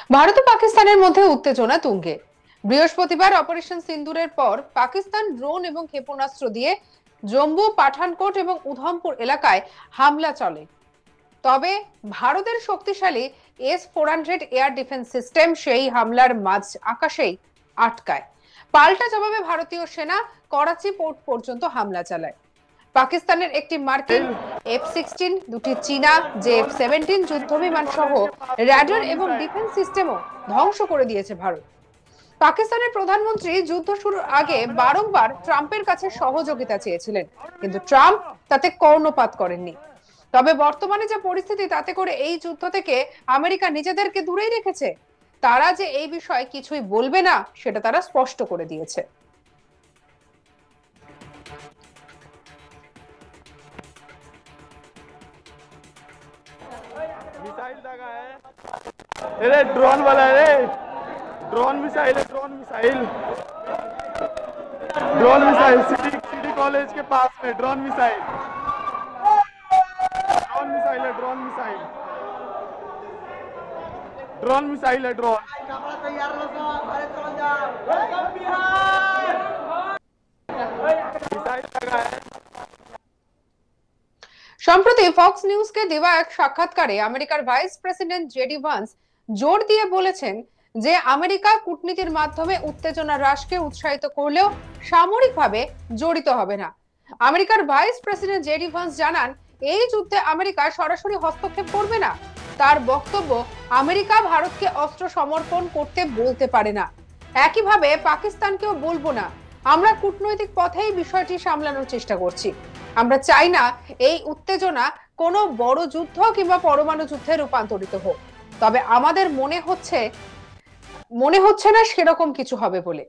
ভারত ও পাকিস্তানের মধ্যে উত্তেজনা তুঙ্গে। বৃহস্পতিবার অপারেশন সিন্দুরের পর পাকিস্তান ড্রোন এবং ক্ষেপণাস্ত্র দিয়ে জম্মু, পাঠানকোট এবং উধমপুর এলাকায় হামলা চলে। তবে ভারতের শক্তিশালী S-400 এয়ার ডিফেন্স সিস্টেম সেই হামলার মাঝ আকাশেই আটকায়। পাল্টা জবাবে ভারতীয় সেনা করাচি পোর্ট পর্যন্ত হামলা চালায়। পাকিস্তানের একটি মার্কিন F-16, দুটি চীনা J-17 যুদ্ধবিমান সহ র্যাডার এবং ডিফেন্স সিস্টেমও ধ্বংস করে দিয়েছে ভারত। পাকিস্তানের প্রধানমন্ত্রী যুদ্ধ শুরুর আগে বারংবার ট্রাম্পের কাছে সহযোগিতা চেয়েছিলেন, কিন্তু ট্রাম্প তাতে কর্ণপাত করেননি। তবে বর্তমানে যে পরিস্থিতি, তাতে করে এই যুদ্ধ থেকে আমেরিকা নিজেদেরকে দূরেই রেখেছে। তারা যে এই বিষয়ে কিছুই বলবে না, সেটা তারা স্পষ্ট করে দিয়েছে। मिसाइल लगा है, अरे ड्रोन वाला है, ड्रोन मिसाइल है, ड्रोन मिसाइल सिटी कॉलेज के पास में ड्रोन मिसाइल है, ड्रोन मिसाइल है, ड्रोन मिसाइल लगा है। সম্প্রতি ফক্স নিউজকে দেওয়া এক সাক্ষাৎকারে আমেরিকার ভাইস প্রেসিডেন্ট জেডি ভান্স জোর দিয়ে বলেছেন যে আমেরিকা কূটনীতির মাধ্যমে উত্তেজনা হ্রাসকে উৎসাহিত করলেও সামরিকভাবে জড়িত হবে না। আমেরিকার ভাইস প্রেসিডেন্ট জেডি ভান্স জানান, এই যুদ্ধে আমেরিকা সরাসরি হস্তক্ষেপ করবে না। তার বক্তব্য, আমেরিকা ভারতকে অস্ত্র সমর্পণ করতে বলতে পারে না, একইভাবে পাকিস্তানকেও বলবো না। আমরা কূটনৈতিক পথেই বিষয়টি সামলানোর চেষ্টা করছি। আমরা চাই না এই উত্তেজনা কোনো বড় যুদ্ধ কিংবা পরমাণু যুদ্ধে রূপান্তরিত হোক। তবে আমাদের মনে হচ্ছে না সেরকম কিছু হবে বলে।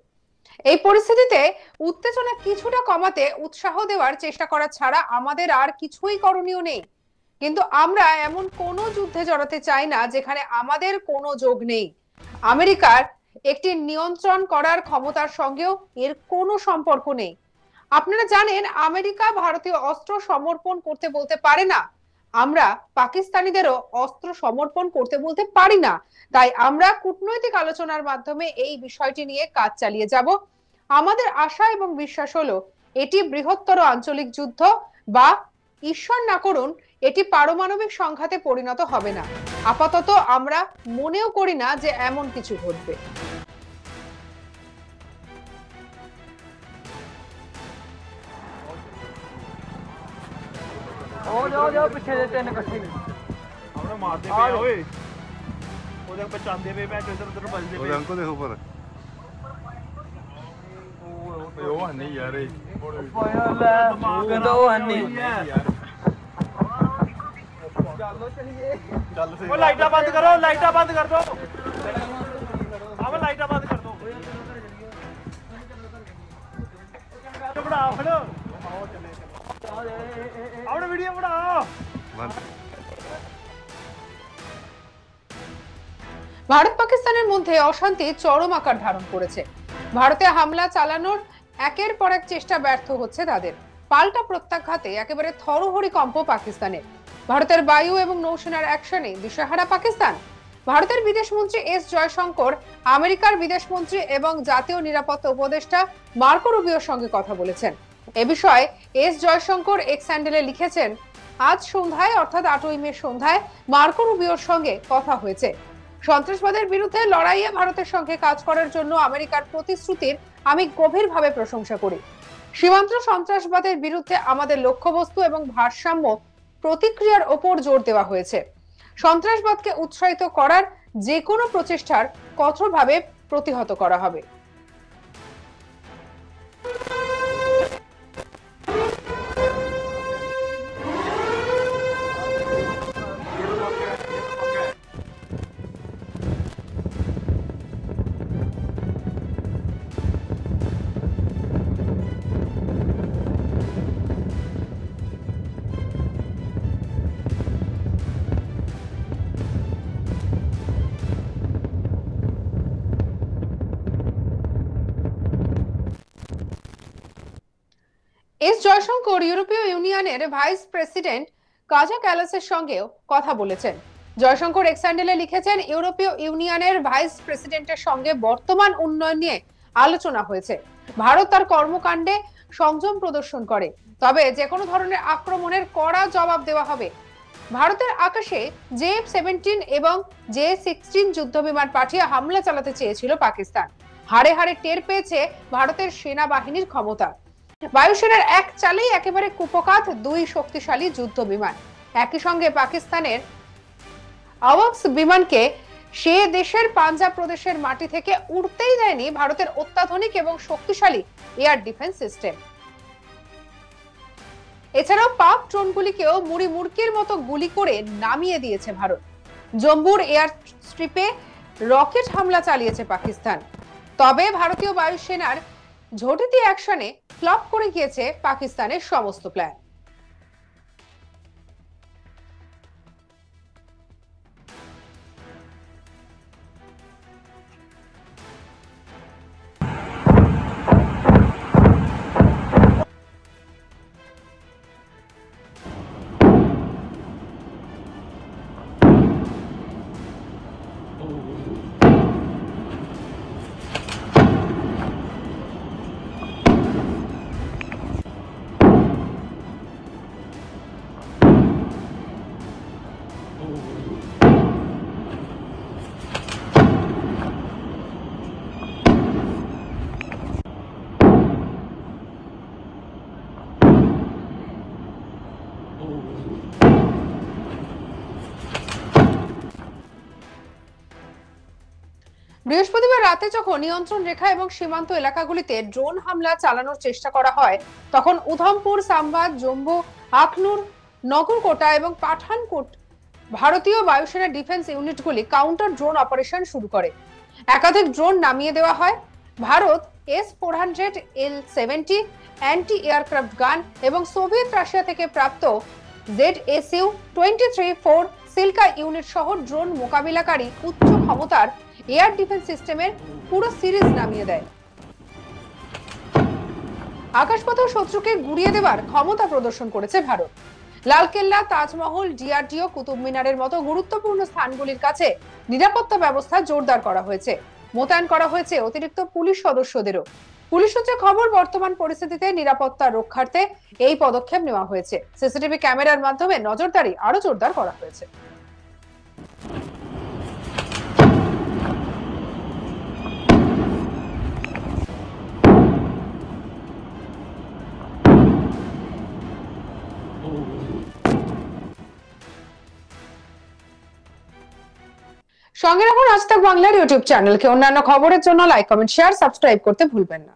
এই পরিস্থিতিতে উত্তেজনা কিছুটা কমাতে উৎসাহ দেওয়ার চেষ্টা করা ছাড়া আমাদের আর কিছুই করণীয় নেই। কিন্তু আমরা এমন কোনো যুদ্ধে জড়াতে চাই না যেখানে আমাদের কোনো যোগ নেই। আমেরিকার একটি নিয়ন্ত্রণ করার ক্ষমতার সঙ্গেও এর কোনো সম্পর্ক নেই। আপনারা জানেন, আমেরিকা ভারতীয় অস্ত্র সমর্পণ করতে বলতে পারে না। আমরা পাকিস্তানিদেরও অস্ত্র সমর্পণ করতে বলতে পারি না। তাই আমরা কূটনৈতিক আলোচনার মাধ্যমে এই বিষয়টি নিয়ে কাজ চালিয়ে যাব। আমাদের আশা এবং বিশ্বাস হলো এটি বৃহত্তর আঞ্চলিক যুদ্ধ বা ঈশ্বর না করুন এটি পারমাণবিক সংঘাতে পরিণত হবে না। আপাতত আমরা মনেও করি না যে এমন কিছু ঘটবে। ओ पीछे तीन इकट्ठे हमने मारते पे ओए ओदे बचांदे पे मैं इधर उधर बजदे पे अंको देखो पर ओ हन्नी यार कहंदा ओ हन्नी चलो चलिए ओ लाइटा बंद कर दो अब लाइटा बंद कर दो बड़ा फड़ो आवड़े वीडियो बड़ा ভারত পাকিস্তানের মধ্যে অশান্তি চরম আকার ধারণ করেছে। ভারতে হামলা চালানোর একের পর এক চেষ্টা ব্যর্থ হচ্ছে তাদের। পাল্টা প্রত্যাঘাতে একেবারে থরহরিকম্প পাকিস্তানের। ভারতের বায়ু এবং নৌসেনার অ্যাকশনে দিশেহারা পাকিস্তান। ভারতের বিদেশমন্ত্রী এস জয়শঙ্কর আমেরিকার বিদেশমন্ত্রী এবং জাতীয় নিরাপত্তা উপদেষ্টা মার্কো রুবিওর সঙ্গে কথা বলেছেন। এ বিষয়ে এস জয়শঙ্কর এক্স হ্যান্ডেলে লিখেছেন, আজ সন্ধ্যায় অর্থাৎ 8ই মে সন্ধ্যায় মার্কো রুবিওর সঙ্গে কথা হয়েছে। সন্ত্রাসবাদের বিরুদ্ধে লড়াইয়ে ভারতের সঙ্গে কাজ করার জন্য আমেরিকার প্রতিশ্রুতির আমি গভীরভাবে প্রশংসা করি। সীমান্ত সন্ত্রাসবাদের বিরুদ্ধে আমাদের লক্ষ্যবস্তু এবং ভারসাম্য প্রতিক্রিয়ার ওপর জোর দেওয়া হয়েছে। সন্ত্রাসবাদকে উৎসাহিত করার যে কোনো প্রচেষ্টার কঠোরভাবে প্রতিহত করা হবে। এস জয়শঙ্কর ইউরোপীয় ইউনিয়নের ভাইস প্রেসিডেন্ট কাজা ক্যালাসের সঙ্গেও কথা বলেছেন। জয়শঙ্কর এক্স হ্যান্ডেলে লিখেছেন, ইউরোপীয় ইউনিয়নের ভাইস প্রেসিডেন্টের সঙ্গে বর্তমান উন্নয়ন নিয়ে আলোচনা হয়েছে। ভারত তার কর্মকাণ্ডে সংযম প্রদর্শন করে, তবে যে কোনো ধরনের আক্রমণের কড়া জবাব দেওয়া হবে। ভারতের আকাশে JF-17 এবং JA-16 যুদ্ধবিমান পাঠিয়ে হামলা চালাতে চেয়েছিল পাকিস্তান। হাড়ে হাড়ে টের পেয়েছে ভারতের সেনাবাহিনীর ক্ষমতা। বায়ুসেনার এক চালেই একেবারে কুপকাত দুই শক্তিশালী যুদ্ধ বিমান। একই সঙ্গে পাকিস্তানের আওয়াক্স বিমানকে সে দেশের পাঞ্জাব প্রদেশের মাটি থেকে উড়তেই দেয়নি ভারতের অত্যাধুনিক এবং শক্তিশালী এয়ার ডিফেন্স সিস্টেম। এছাড়াও পাক ড্রোনগুলিকেও মুড়ি মুড়কির মতো গুলি করে নামিয়ে দিয়েছে ভারত। জম্মুর এয়ার স্ট্রিপে রকেট হামলা চালিয়েছে পাকিস্তান। তবে ভারতীয় বায়ুসেনার ঝটিতি অ্যাকশনে ফ্লপ করে গিয়েছে পাকিস্তানের সমস্ত প্ল্যান। বৃহস্পতিবার রাতে যখন নিয়ন্ত্রণ রেখা এবং সীমান্ত এলাকাগুলিতে ড্রোন হামলা চালানোর চেষ্টা করা হয়, তখন উধমপুর, সাম্বাদ, জম্মু, আখনুর, নগরকোটা এবং পাঠানকোট ভারতীয় বায়ুসেনা ডিফেন্স ইউনিটগুলি কাউন্টার ড্রোন অপারেশন শুরু করে। একাধিক ড্রোন নামিয়ে দেওয়া হয়। Bharat S-400 L-70 anti aircraft গান এবং সোভিয়েত রাশিয়া থেকে প্রাপ্ত ZSU-23-4 সিল্কা ইউনিট সহ ড্রোন মোকাবিলাকারী উচ্চ ক্ষমতার এয়ার ডিফেন্স সিস্টেমের পুরো সিরিজ নামিয়ে দেয়। আকাশপথেও শত্রুকে গুড়িয়ে দেওয়ার ক্ষমতা প্রদর্শন করেছে ভারত। লালকেল্লা, তাজমহল, DRDO, কুতুব মিনারের মতো গুরুত্বপূর্ণ স্থানগুলির কাছে নিরাপত্তা ব্যবস্থা জোরদার করা হয়েছে। মোতায়েন করা হয়েছে অতিরিক্ত পুলিশ সদস্যদেরও। পুলিশ সূত্রে খবর, বর্তমান পরিস্থিতিতে নিরাপত্তা রক্ষার্থে এই পদক্ষেপ নেওয়া হয়েছে। সিসিটিভি ক্যামেরার মাধ্যমে নজরদারি আরো জোরদার করা হয়েছে। সঙ্গে রাখুন আজ তাক বাংলার ইউটিউব চ্যানেলকে। অন্যান্য খবরের জন্য লাইক, কমেন্ট, শেয়ার, সাবস্ক্রাইব করতে ভুলবেন না।